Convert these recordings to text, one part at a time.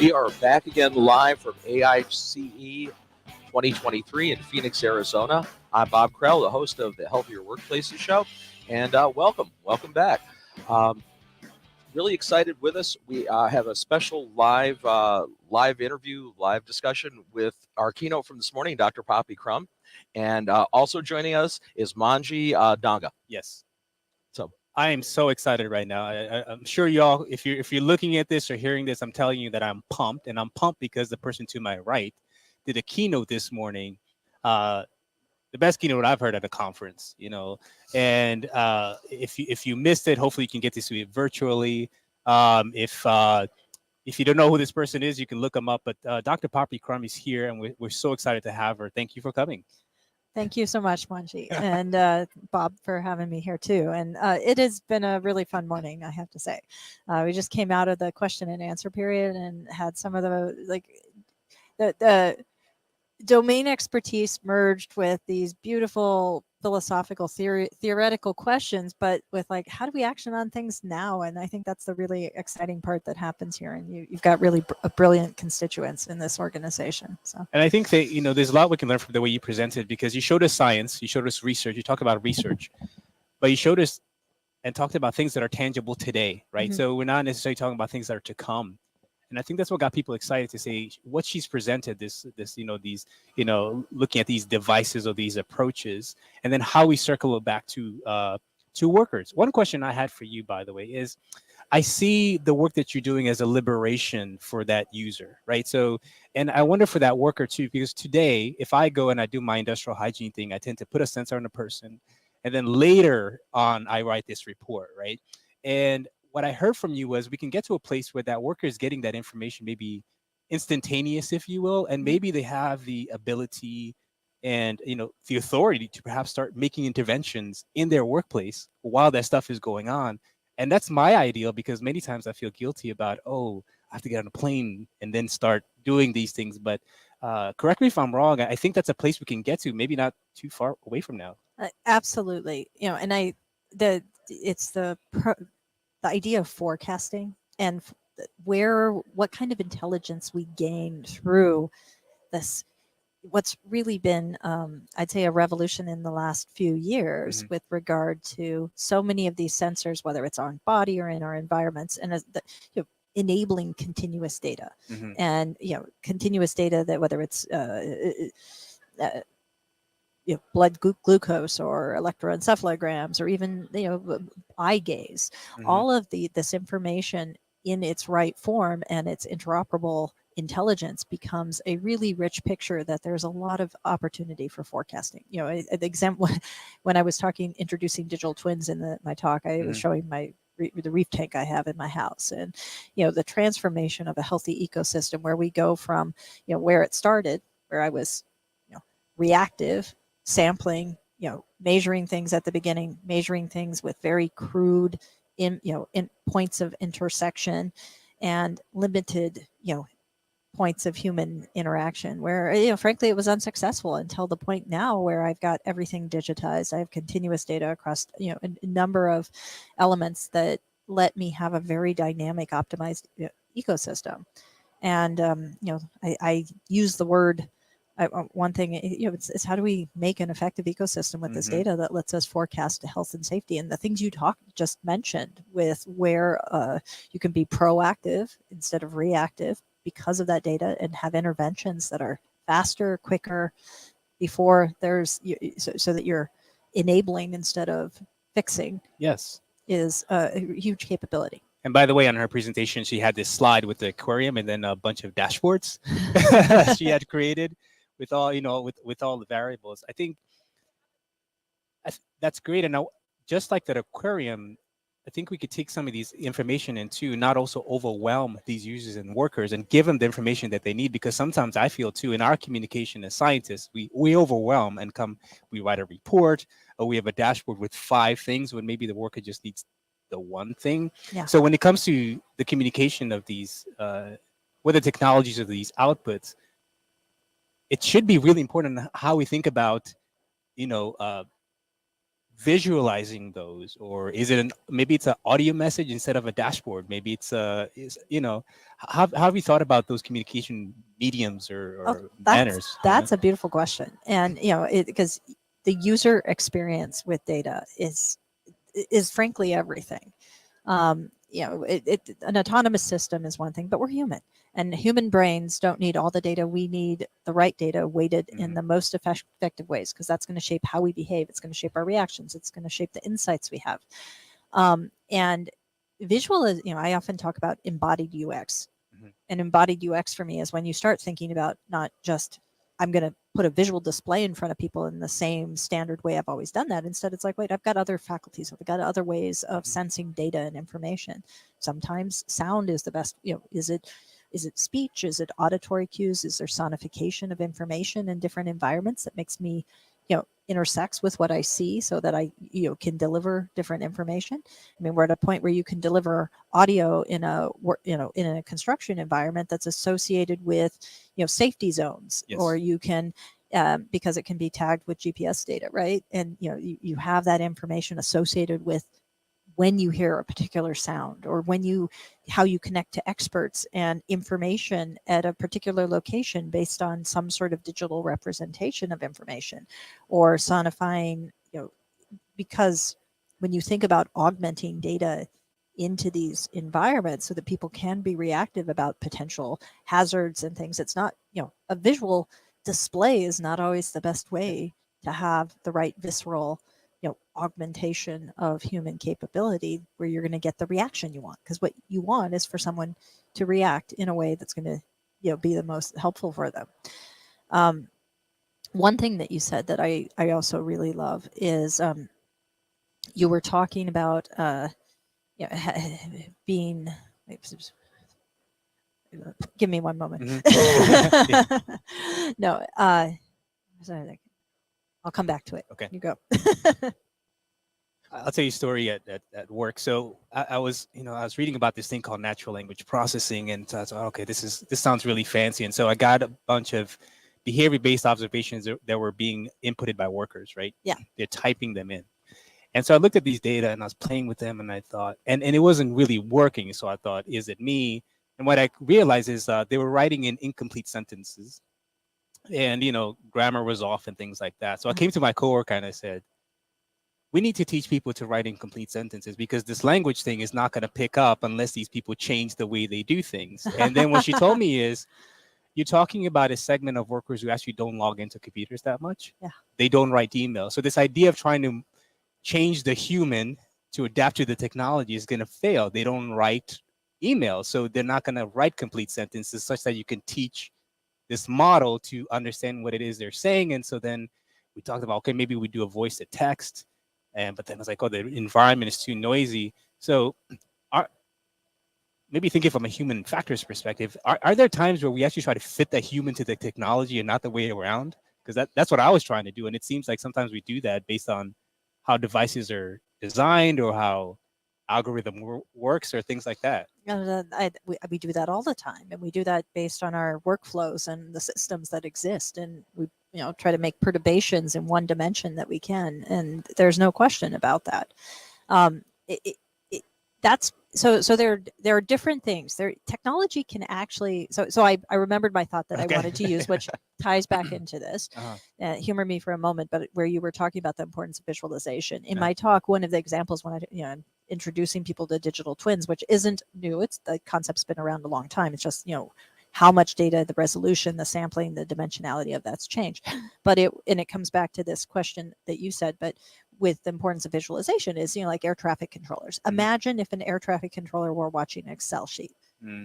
We are back again live from AICE 2023 in Phoenix, Arizona. I'm Bob Krell, the host of the Healthier Workplaces Show, and welcome back. Really excited with us. We have a special live interview, live discussion with our keynote from this morning, Dr. Poppy Crum, and also joining us is Manji Danga. Yes. So I am so excited right now. I'm sure y'all, if you're looking at this or hearing this, I'm telling you that I'm pumped, and I'm pumped because the person to my right did a keynote this morning, the best keynote I've heard at a conference. And if you missed it, hopefully you can get to see it virtually. If you don't know who this person is, you can look them up. But Dr. Poppy Crum is here, and we're so excited to have her. Thank you for coming. Thank you so much, Manji, and Bob for having me here too. And it has been a really fun morning, I have to say. We just came out of the question and answer period and had some of the domain expertise merged with these beautiful philosophical theoretical questions, but with how do we action on things now? And I think that's the really exciting part that happens here. And you've got really brilliant constituents in this organization. And I think that, there's a lot we can learn from the way you presented, because you showed us science, you showed us research, you talk about research, but you showed us and talked about things that are tangible today, right? Mm-hmm. So we're not necessarily talking about things that are to come. And I think that's what got people excited to say what she's presented, these, looking at these devices or these approaches, and then how we circle it back to workers. One question I had for you, by the way, is I see the work that you're doing as a liberation for that user, right? So, and I wonder for that worker too, because today, if I go and I do my industrial hygiene thing, I tend to put a sensor on a person, and then later on, I write this report, right? And what I heard from you was we can get to a place where that worker is getting that information maybe instantaneous, if you will, and maybe they have the ability and the authority to perhaps start making interventions in their workplace while that stuff is going on. And that's my ideal, because many times I feel guilty about, I have to get on a plane and then start doing these things. But correct me if I'm wrong. I think that's a place we can get to, maybe not too far away from now. Absolutely. And it's the idea of forecasting and what kind of intelligence we gain through this, what's really been, I'd say, a revolution in the last few years with regard to so many of these sensors, whether it's on body or in our environments, and enabling continuous data and, continuous data that whether it's blood glucose or electroencephalograms or even eye gaze, all of this information in its right form and its interoperable intelligence becomes a really rich picture that there's a lot of opportunity for forecasting. An example, when I was introducing digital twins in my talk, I was showing the reef tank I have in my house, and the transformation of a healthy ecosystem where we go from where it started, where I was reactive, sampling, measuring things at the beginning, measuring things with very crude in points of intersection and limited points of human interaction, where frankly it was unsuccessful until the point now where I've got everything digitized. I have continuous data across a number of elements that let me have a very dynamic, optimized ecosystem. And I use the word. One thing, it's how do we make an effective ecosystem with this data that lets us forecast health and safety, and the things you just mentioned with where you can be proactive instead of reactive because of that data and have interventions that are faster, quicker, before there's so that you're enabling instead of fixing. Yes, is a huge capability. And by the way, on her presentation, she had this slide with the aquarium and then a bunch of dashboards she had created with all, with all the variables. I think that's great. And now, just like that aquarium, I think we could take some of these information into not also overwhelm these users and workers and give them the information that they need, because sometimes I feel too in our communication as scientists, we overwhelm and we write a report or we have a dashboard with 5 things when maybe the worker just needs the one thing. Yeah. So when it comes to the communication of these, with the technologies of these outputs, it should be really important how we think about, visualizing those, or is it maybe it's an audio message instead of a dashboard? Maybe it's how have you thought about those communication mediums or manners? That's a beautiful question, and because the user experience with data is frankly everything. An autonomous system is one thing, but we're human, and human brains don't need all the data. We need the right data weighted in the most effective ways, because that's going to shape how we behave. It's going to shape our reactions. It's going to shape the insights we have. And visual is, I often talk about embodied UX. And embodied UX for me is when you start thinking about not just, I'm going to put a visual display in front of people in the same standard way I've always done that. Instead, it's like, wait, I've got other faculties. I've got other ways of sensing data and information. Sometimes sound is the best. Is it speech? Is it auditory cues? Is there sonification of information in different environments that makes me, intersects with what I see, so that I, can deliver different information? I mean, we're at a point where you can deliver audio in a construction environment that's associated with, safety zones, Yes. or you can, because it can be tagged with GPS data, right? And you have that information associated with when you hear a particular sound, or how you connect to experts and information at a particular location based on some sort of digital representation of information, or sonifying, because when you think about augmenting data into these environments so that people can be reactive about potential hazards and things, it's not, a visual display is not always the best way to have the right visceral augmentation of human capability, where you're going to get the reaction you want. Because what you want is for someone to react in a way that's going to be the most helpful for them. One thing that you said that I also really love is you were talking about being, give me one moment. No, I'll come back to it. Okay. You go. I'll tell you a story at work. So I was reading about this thing called natural language processing, and so I thought, okay, this sounds really fancy. And so I got a bunch of behavior-based observations that were being inputted by workers, right? Yeah. They're typing them in. And so I looked at these data and I was playing with them, and I thought, and it wasn't really working. So I thought, is it me? And what I realized is they were writing in incomplete sentences, and grammar was off and things like that. So I came to my coworker and I said, we need to teach people to write incomplete sentences, because this language thing is not going to pick up unless these people change the way they do things. And then what she told me is, you're talking about a segment of workers who actually don't log into computers that much. Yeah. They don't write emails. So this idea of trying to change the human to adapt to the technology is going to fail. They don't write emails, so they're not going to write complete sentences such that you can teach this model to understand what it is they're saying. And so then we talked about, okay, maybe we do a voice to text. But then I was like, oh, the environment is too noisy. So maybe thinking from a human factors perspective, are there times where we actually try to fit the human to the technology and not the way around? Because that's what I was trying to do. And it seems like sometimes we do that based on how devices are designed, or how algorithm works, or things like that. We do that all the time, and we do that based on our workflows and the systems that exist, and we try to make perturbations in one dimension that we can, and there's no question about that. That's so there are different things. Technology can actually, so I remembered my thought that I wanted to use, which ties back into this. Humor me for a moment, but where you were talking about the importance of visualization in my talk, one of the examples when I'm introducing people to digital twins, which isn't new, it's the concept's been around a long time. It's just how much data, the resolution, the sampling, the dimensionality of that's changed. But it comes back to this question that you said, but with the importance of visualization is, like air traffic controllers. Imagine if an air traffic controller were watching an Excel sheet,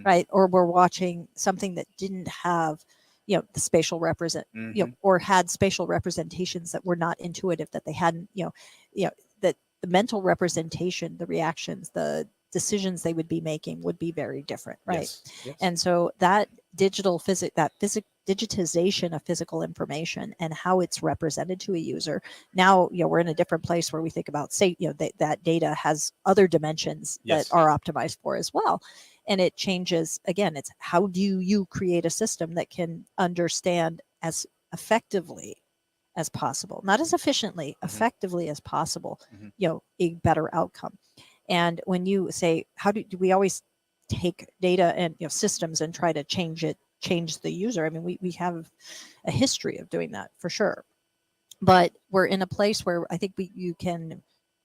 right? Or we're watching something that didn't have, the spatial or had spatial representations that were not intuitive, that they hadn't, that the mental representation, the reactions, the decisions they would be making would be very different, right? Yes. And so that digitization of physical information and how it's represented to a user, now we're in a different place where we think about, say, that data has other dimensions that are optimized for as well. And it changes, again, it's how do you create a system that can understand as effectively as possible, not as efficiently, effectively as possible, Mhm. A better outcome. And when you say, how do we always take data and systems and try to change the user? I mean, we have a history of doing that for sure. But we're in a place where I think you can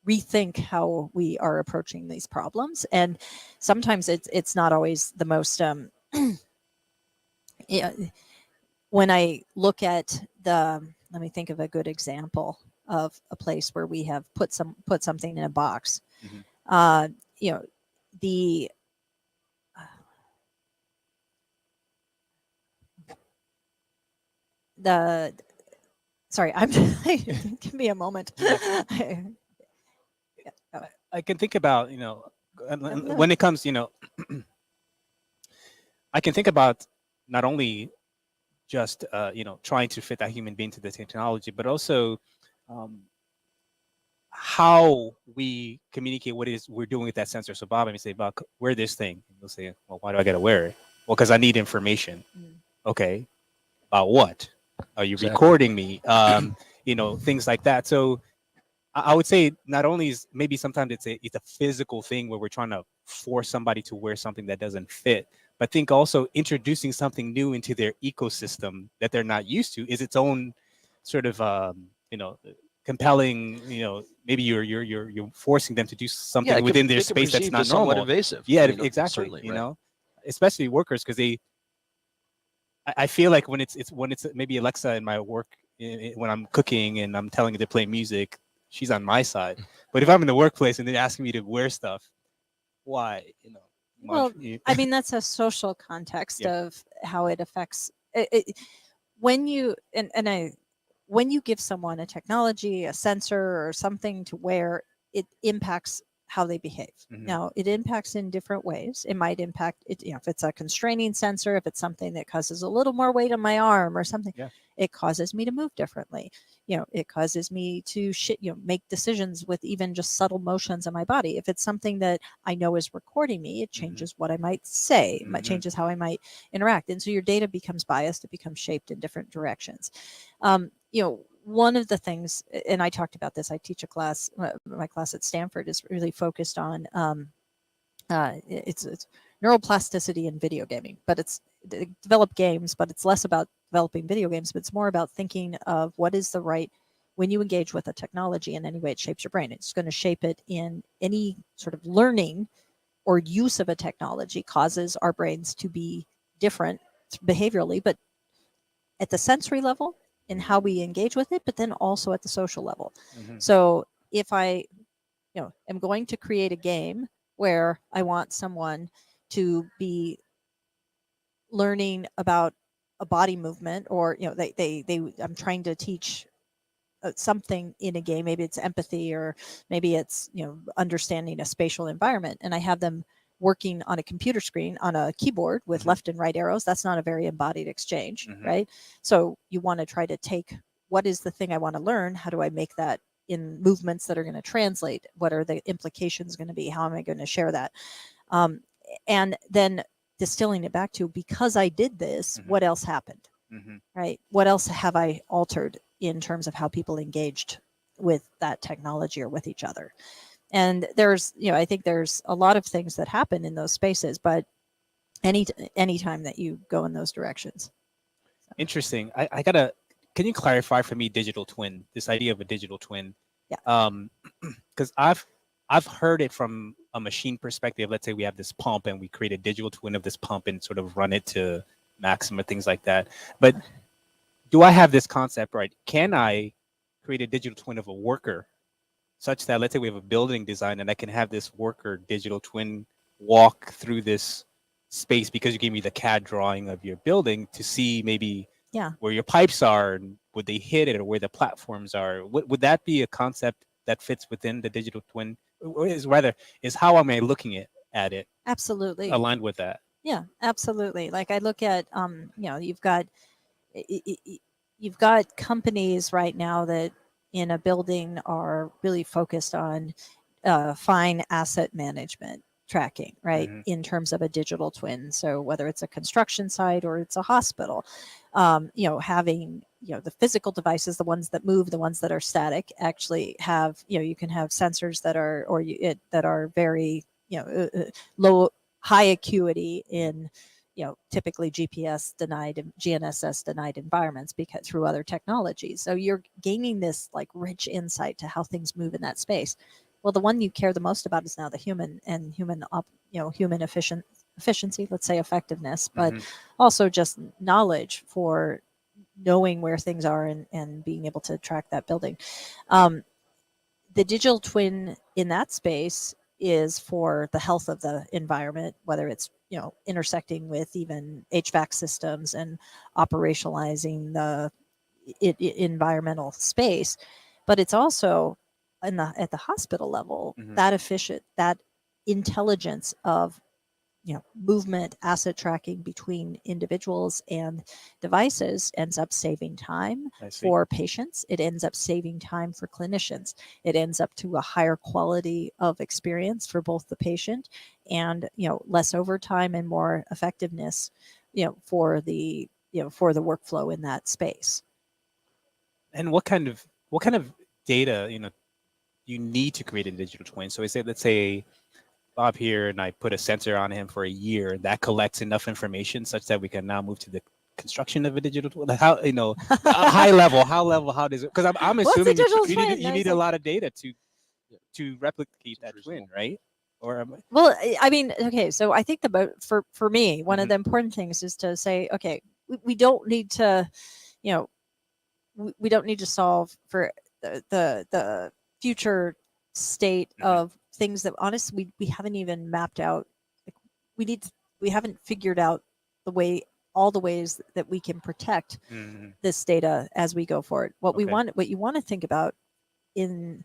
rethink how we are approaching these problems, and sometimes it's not always the most yeah, when I look at let me think of a good example of a place where we have put something in a box. Mhm. uh you know the the sorry, I'm give me a moment. I can think about, when it comes, I can think about not only just trying to fit that human being to the technology, but also um, how we communicate what it is we're doing with that sensor. So Bob, I may say, Bob, wear this thing. And you'll say, well, why do I got to wear it? Well, because I need information. Mm. Okay, about what? Are you Exactly. recording me? Things like that. So I would say not only is maybe sometimes it's a physical thing where we're trying to force somebody to wear something that doesn't fit, but think also introducing something new into their ecosystem that they're not used to is its own sort of compelling. Maybe you're forcing them to do something within their space that's not somewhat normal. invasive. Yeah, I mean, exactly. certainly, Especially workers, because I feel like when it's maybe Alexa in my work, when I'm cooking and I'm telling her to play music, she's on my side. But if I'm in the workplace and they're asking me to wear stuff, why? Well, I mean, that's a social context Yeah. of how it affects when you when you give someone a technology, a sensor, or something to wear, it impacts how they behave. Mhm. Now, it impacts in different ways. It might impact it, if it's a constraining sensor, if it's something that causes a little more weight on my arm or something, Yeah. it causes me to move differently. It causes me to make decisions with even just subtle motions of my body. If it's something that I know is recording me, it changes what I might say, it Mhm. changes how I might interact. And so your data becomes biased, it becomes shaped in different directions. One of the things, and I talked about this, I teach a class, my class at Stanford is really focused on it's neuroplasticity in video gaming, but they develop games, but it's less about developing video games, but it's more about thinking of what is the right, when you engage with a technology in any way, it shapes your brain. It's going to shape it in any sort of learning or use of a technology causes our brains to be different behaviorally, but at the sensory level in how we engage with it, but then also at the social level. Mhm. So if I, am going to create a game where I want someone to be learning about a body movement, or I'm trying to teach something in a game, maybe it's empathy, or maybe it's understanding a spatial environment, and I have them working on a computer screen on a keyboard with Mhm. left and right arrows. That's not a very embodied exchange, Mhm. right? So you want to try to take, what is the thing I want to learn, how do I make that in movements that are going to translate, what are the implications going to be, how am I going to share that, and then distilling it back to, because I did this, Mhm. what else happened, Mhm. right? What else have I altered in terms of how people engaged with that technology or with each other? And I think there's a lot of things that happen in those spaces, but any time that you go in those directions. Interesting. I gotta. Can you clarify for me digital twin? This idea of a digital twin. Yeah. Because I've heard it from a machine perspective. Let's say we have this pump and we create a digital twin of this pump and sort of run it to maximum, things like that. But do I have this concept right? Can I create a digital twin of a worker such that, let's say we have a building design and I can have this worker digital twin walk through this space because you gave me the CAD drawing of your building to see maybe Yeah. where your pipes are and would they hit it, or where the platforms are? Would that be a concept that fits within the digital twin? Or is how am I looking at it Absolutely. aligned with that? Yeah, absolutely. Like I look at, you've got you've got companies right now that in a building are really focused on fine asset management tracking, right? Mhm. In terms of a digital twin. So whether it's a construction site or it's a hospital, having the physical devices, the ones that move, the ones that are static, actually have, you can have sensors that are, that are very, low, high acuity in, typically GPS denied and GNSS denied environments because through other technologies. So you're gaining this like rich insight to how things move in that space. Well, the one you care the most about is now the human and human efficiency, let's say effectiveness, but also just knowledge for knowing where things are and being able to track that building. The digital twin in that space is for the health of the environment, whether it's intersecting with even HVAC systems and operationalizing the environmental space, but it's also at the hospital level, that intelligence of movement, asset tracking between individuals and devices ends up saving time for patients. It ends up saving time for clinicians. It ends up to a higher quality of experience for both the patient and less overtime and more effectiveness for the workflow in that space. And what kind of data you need to create a digital twin? So let's say Bob here and I put a sensor on him for a year that collects enough information such that we can now move to the construction of a digital twin. How high level, how does it? Because I'm assuming you need a lot of data to replicate that twin, right? Or well, I mean, okay, so I think for me, one of the important things is to say, okay, we don't need to, we don't need to solve for the future state of things that honestly we haven't even mapped out. Like, we haven't figured out all the ways that we can protect this data as we go forward. What you want to think about in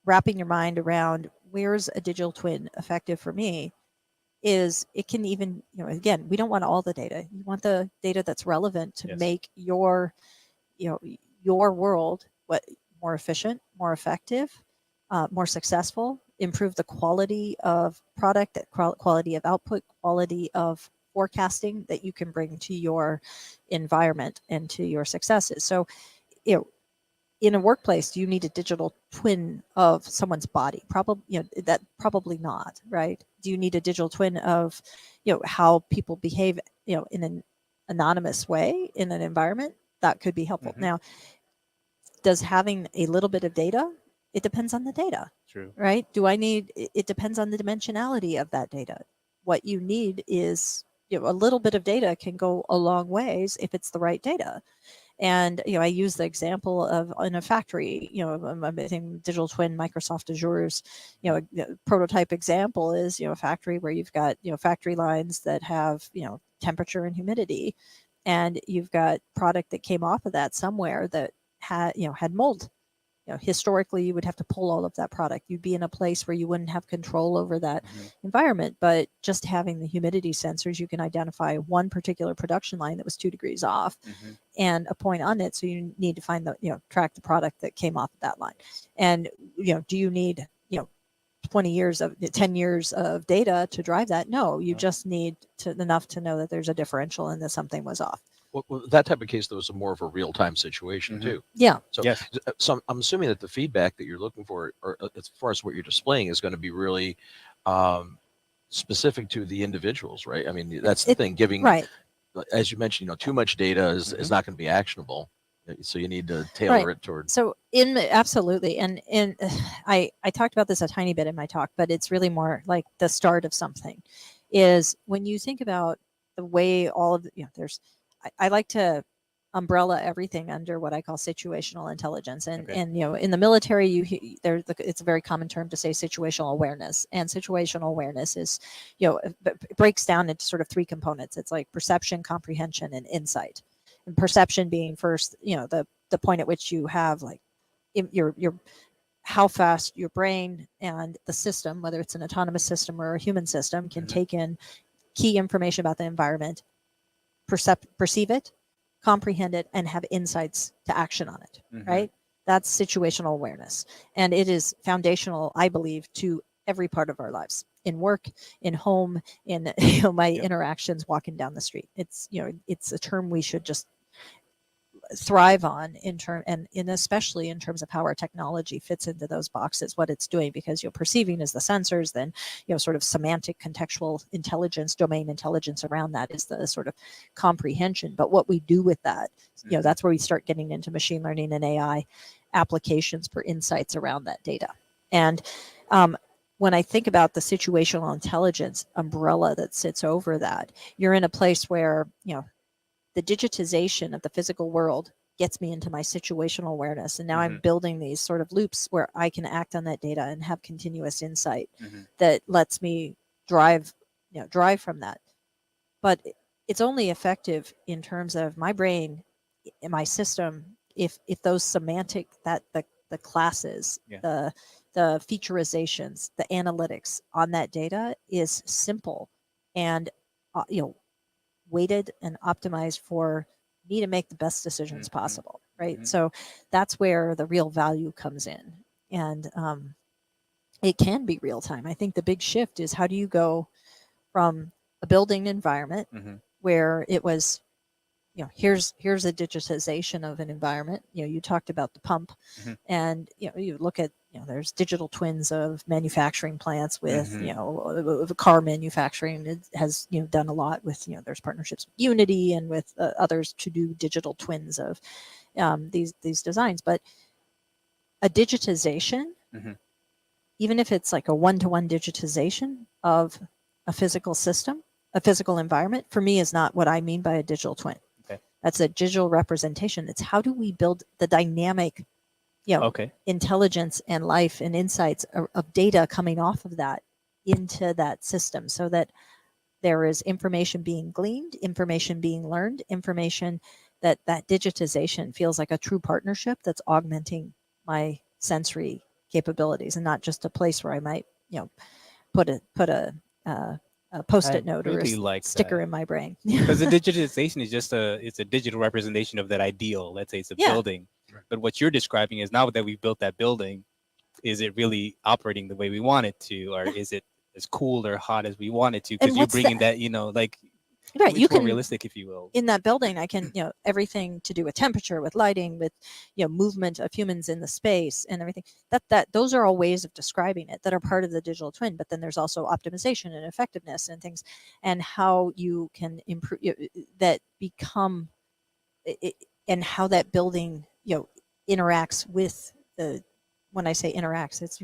wrapping your mind around where's a digital twin effective for me is it can even, again, we don't want all the data. You want the data that's relevant to make your world more efficient, more effective, more successful, improve the quality of product, quality of output, quality of forecasting that you can bring to your environment and to your successes. So, in a workplace, do you need a digital twin of someone's body? Probably not, right? Do you need a digital twin of, how people behave, in an anonymous way in an environment? That could be helpful. Now, does having a little bit of data? It depends on the data. True. Right? It depends on the dimensionality of that data. What you need is, a little bit of data can go a long ways if it's the right data. And, I use the example of in a factory, I think digital twin, Microsoft Azure's, prototype example is, a factory where you've got, factory lines that have, temperature and humidity, and you've got product that came off of that somewhere that had mold. Historically, you would have to pull all of that product. You'd be in a place where you wouldn't have control over that environment. But just having the humidity sensors, you can identify one particular production line that was 2 degrees off and a point on it. So you need to find track the product that came off of that line. And, do you need, 10 years of data to drive that? No, you just need enough to know that there's a differential and that something was off. Well, that type of case, though, is more of a real-time situation, too. Yeah. So, so I'm assuming that the feedback that you're looking for, or as far as what you're displaying, is going to be really specific to the individuals, right? I mean, that's the thing. Giving, as you mentioned, too much data is not going to be actionable. So you need to tailor it toward. So absolutely, and I talked about this a tiny bit in my talk, but it's really more like the start of something. Is when you think about the way all of there's. I like to umbrella everything under what I call situational intelligence, and in the military, it's a very common term to say situational awareness, and situational awareness is, it breaks down into sort of 3 components. It's like perception, comprehension, and insight. And perception being first, the point at which you have like your how fast your brain and the system, whether it's an autonomous system or a human system, can take in key information about the environment, perceive it, comprehend it, and have insights to action on it, right? That's situational awareness. And it is foundational, I believe, to every part of our lives, in work, in home, in my interactions walking down the street. It's, it's a term we should just thrive on and especially in terms of how our technology fits into those boxes, what it's doing, because perceiving is the sensors, then sort of semantic contextual intelligence, domain intelligence around that is the sort of comprehension. But what we do with that, that's where we start getting into machine learning and AI applications for insights around that data. And when I think about the situational intelligence umbrella that sits over that, you're in a place where, the digitization of the physical world gets me into my situational awareness. And now I'm building these sort of loops where I can act on that data and have continuous insight that lets me drive from that. But it's only effective in terms of my brain, in my system, if those semantic, that the classes, the featurizations, the analytics on that data is simple and weighted and optimized for me to make the best decisions possible, right? So that's where the real value comes in. And it can be real time. I think the big shift is, how do you go from a building environment where it was, here's a digitization of an environment. You talked about the pump, and you look at, there's digital twins of manufacturing plants with car manufacturing. It has done a lot with, there's partnerships with Unity and with others to do digital twins of these designs. But a digitization, even if it's like a one-to-one digitization of a physical system, a physical environment, for me is not what I mean by a digital twin. That's a digital representation. It's how do we build the dynamic, intelligence and life and insights of data coming off of that into that system, so that there is information being gleaned, information being learned, information that digitization feels like a true partnership that's augmenting my sensory capabilities, and not just a place where I might, put a post-it note or a sticker in my brain. Because the digitization is just it's a digital representation of that ideal. Let's say it's a building. But what you're describing is, now that we've built that building, is it really operating the way we want it to, or is it as cool or hot as we want it to? Because you're bringing that, right, you can, realistic, if you will. In that building, I can, everything to do with temperature, with lighting, with, movement of humans in the space and everything. That those are all ways of describing it that are part of the digital twin. But then there's also optimization and effectiveness and things, and how you can improve that become, and how that building, interacts with the. When I say interacts, it's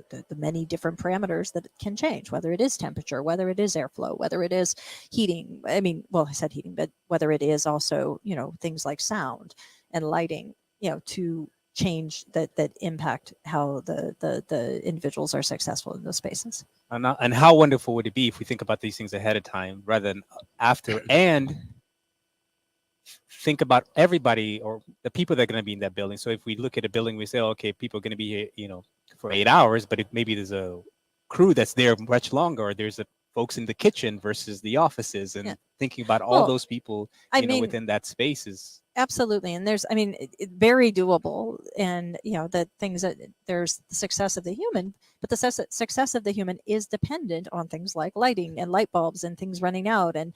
the many different parameters that it can change, whether it is temperature, whether it is airflow, whether it is heating. I mean, well, I said heating, but whether it is also, things like sound and lighting, to change that impact how the individuals are successful in those spaces. And how wonderful would it be if we think about these things ahead of time rather than after, and think about everybody or the people that are going to be in that building. So if we look at a building, we say, okay, people are going to be here, for 8 hours, but if maybe there's a crew that's there much longer, or there's folks in the kitchen versus the offices, and thinking about all those people, within that space is absolutely. And there's, it's very doable, and the things that there's the success of the human, but the success of the human is dependent on things like lighting and light bulbs and things running out, and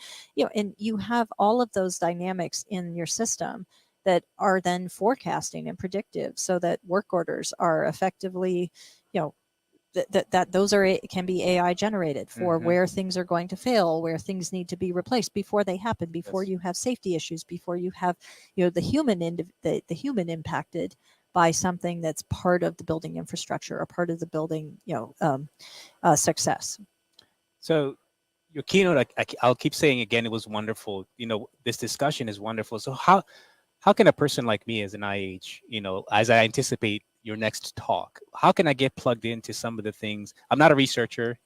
and you have all of those dynamics in your system that are then forecasting and predictive, so that work orders are effectively, that those can be AI generated for where things are going to fail, where things need to be replaced before they happen, before you have safety issues, before you have, the human impacted by something that's part of the building infrastructure or part of the building, success. So your keynote, I'll keep saying again, it was wonderful. This discussion is wonderful. So how can a person like me as an IH, as I anticipate your next talk, how can I get plugged into some of the things? I'm not a researcher,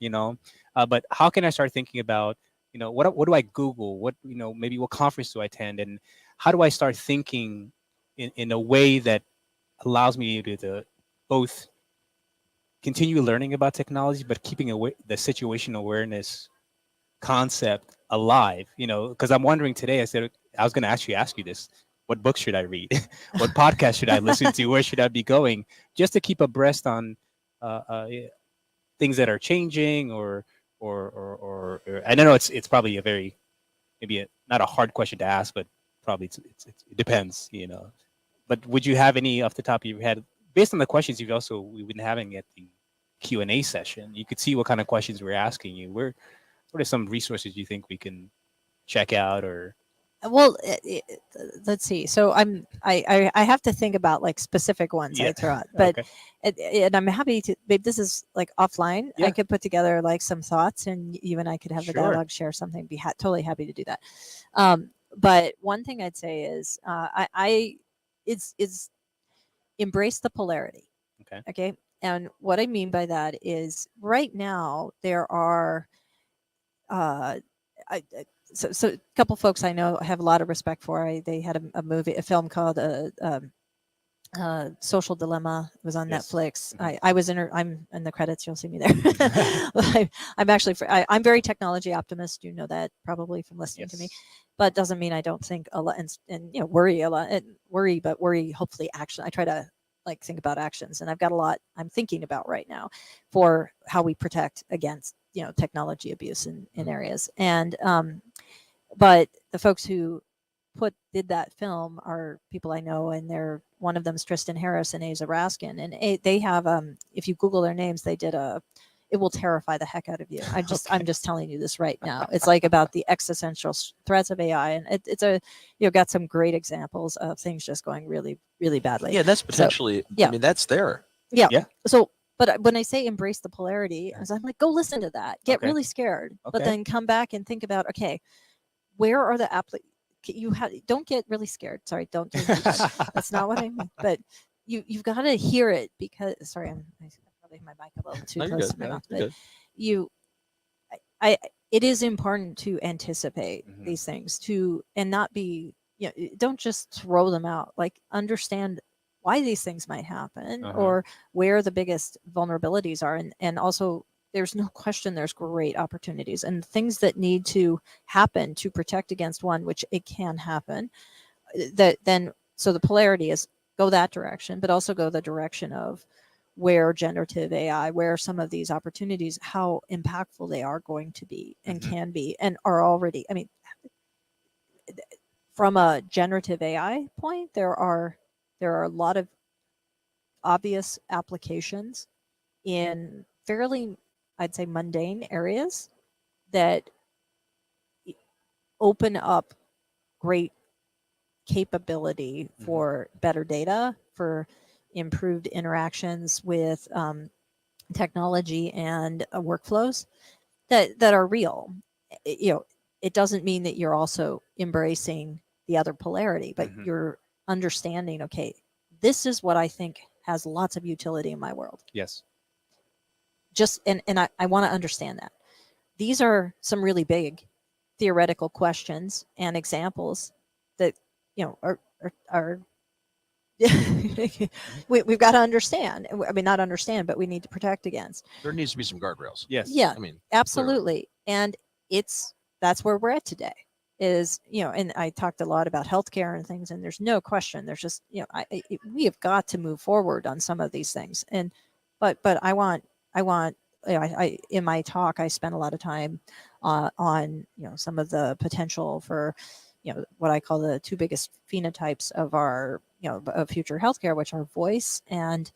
but how can I start thinking about, what do I Google? What, maybe what conference do I attend? And how do I start thinking in a way that allows me to both continue learning about technology, but keeping the situational awareness concept alive, because I'm wondering today, I was going to actually ask you this. What books should I read? What podcast should I listen to? Where should I be going? Just to keep abreast on things that are changing, or I don't know. It's probably a very, maybe not a hard question to ask, but probably it depends, you know. But would you have any off the top of your head, based on the questions we've been having at the Q&A session? You could see what kind of questions we're asking you. What are some resources you think we can check out or? Well, let's see. So I have to think about like specific ones Yeah. I throw out, but Okay. and I'm happy to. Maybe this is like offline. Yeah. I could put together like some thoughts, and you and I could have a Sure. dialogue, share something. Be totally happy to do that. But one thing I'd say is it's embrace the polarity. Okay. Okay, and what I mean by that is right now there are so a couple folks I know have a lot of respect for. They had a film called Social Dilemma. It was on Yes. Netflix. Mhm. I'm in the credits. You'll see me there. I'm actually I'm very technology optimist. You know that probably from listening to me, Yes. but doesn't mean I don't think a lot and worry a lot and worry hopefully action. I try to like think about actions, and I've got a lot I'm thinking about right now for how we protect against technology abuse in Mhm. areas. And but the folks who did that film are people I know, and they're one of them's Tristan Harris and Asa Raskin, and they have if you Google their names, they did it will terrify the heck out of you. I'm just telling you this right now. It's like about the existential threats of AI, and it's got some great examples of things just going really, really badly. Yeah, that's potentially. yeah. I mean, that's there. Yeah. Yeah. So, but when I say embrace the polarity, I'm like, go listen to that, get Okay. really scared, but Okay. then come back and think about, okay, where are the don't get really scared. Sorry, don't do that. That's not what I mean. But you've got to hear it because sorry, I probably have my mic a little too No, you're close good. to my No, mouth. you're But good. you, it is important to anticipate Mhm. these things and not be don't just throw them out. Like understand why these things might happen or where the biggest vulnerabilities are, and also there's no question there's great opportunities and things that need to happen to protect against one, which it can happen. So the polarity is go that direction, but also go the direction of where generative AI, where some of these opportunities, how impactful they are going to be and can be and are already. I mean, from a generative AI point, there are a lot of obvious applications in fairly, I'd say, mundane areas that open up great capability for better data, for improved interactions with technology and workflows that are real. It doesn't mean that you're also embracing the other polarity, but you're understanding, okay, this is what I think has lots of utility in my world. Yes. Just and I want to understand that. These are some really big theoretical questions and examples that are we've got to understand. I mean, not understand, but we need to protect against. There needs to be some guardrails. Yes. Yeah, I mean, absolutely. And that's where we're at today. Is and I talked a lot about healthcare and things, and there's no question. There's just we have got to move forward on some of these things. And but I want I in my talk I spent a lot of time on some of the potential for what I call the two biggest phenotypes of our of future healthcare, which are voice and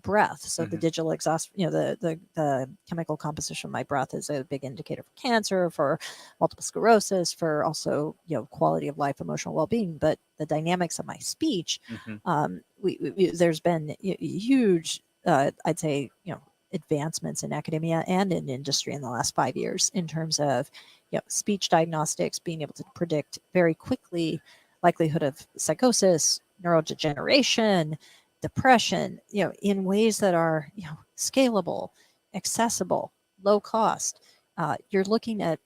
breath. So the digital exhaust, the chemical composition of my breath is a big indicator for cancer, for multiple sclerosis, for also quality of life, emotional well-being. But the dynamics of my speech, there's been huge, I'd say, advancements in academia and in industry in the last 5 years in terms of speech diagnostics, being able to predict very quickly likelihood of psychosis, neurodegeneration, depression, in ways that are scalable, accessible, low cost. You're looking at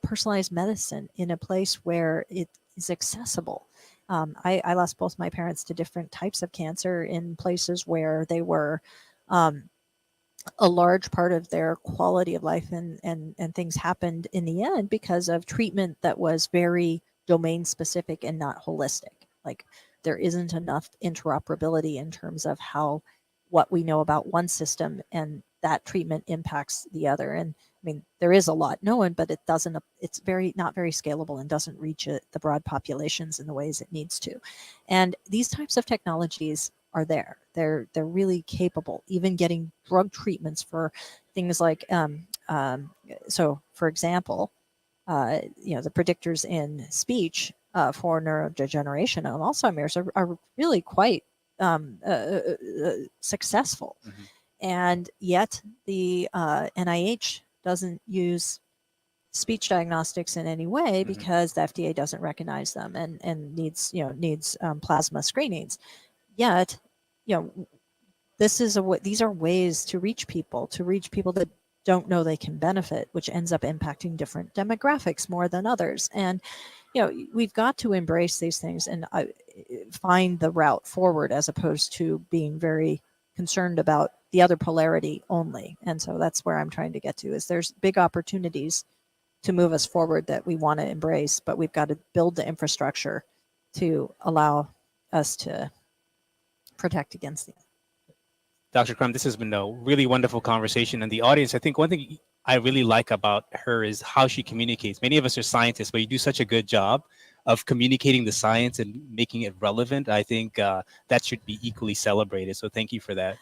personalized medicine in a place where it is accessible. I lost both my parents to different types of cancer in places where they were a large part of their quality of life and things happened in the end because of treatment that was very domain specific and not holistic. Like there isn't enough interoperability in terms of how what we know about one system and that treatment impacts the other. And I mean, there is a lot known, but it doesn't. It's not very scalable and doesn't reach the broad populations in the ways it needs to. And these types of technologies are there. They're really capable, even getting drug treatments for things like. So, for example, the predictors in speech for neurodegeneration and Alzheimer's are really quite successful. Mhm. And yet the NIH doesn't use speech diagnostics in any way because the FDA doesn't recognize them and needs plasma screenings. Yet, these are ways to reach people that don't know they can benefit, which ends up impacting different demographics more than others. And we've got to embrace these things and find the route forward, as opposed to being very concerned about the other polarity only. And so that's where I'm trying to get to, is there's big opportunities to move us forward that we want to embrace, but we've got to build the infrastructure to allow us to protect against them. Dr. Crum, this has been a really wonderful conversation. And the audience, I think one thing I really like about her is how she communicates. Many of us are scientists, but you do such a good job of communicating the science and making it relevant. I think that should be equally celebrated. So thank you for that.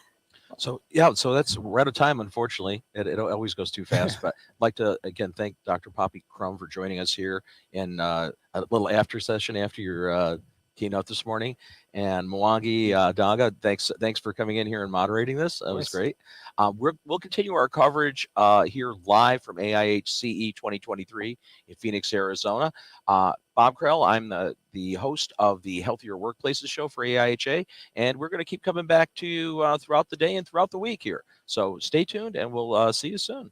So we're out of time, unfortunately. It always goes too fast. But I'd like to again thank Dr. Poppy Crum for joining us here in a little after session after your keynote this morning. And Mwangi Daga, thanks for coming in here and moderating this. That was great. We'll continue our coverage here live from AIHCE 2023 in Phoenix, Arizona. Bob Krell, I'm the host of the Healthier Workplaces show for AIHA, and we're going to keep coming back to you throughout the day and throughout the week here. So stay tuned, and we'll see you soon.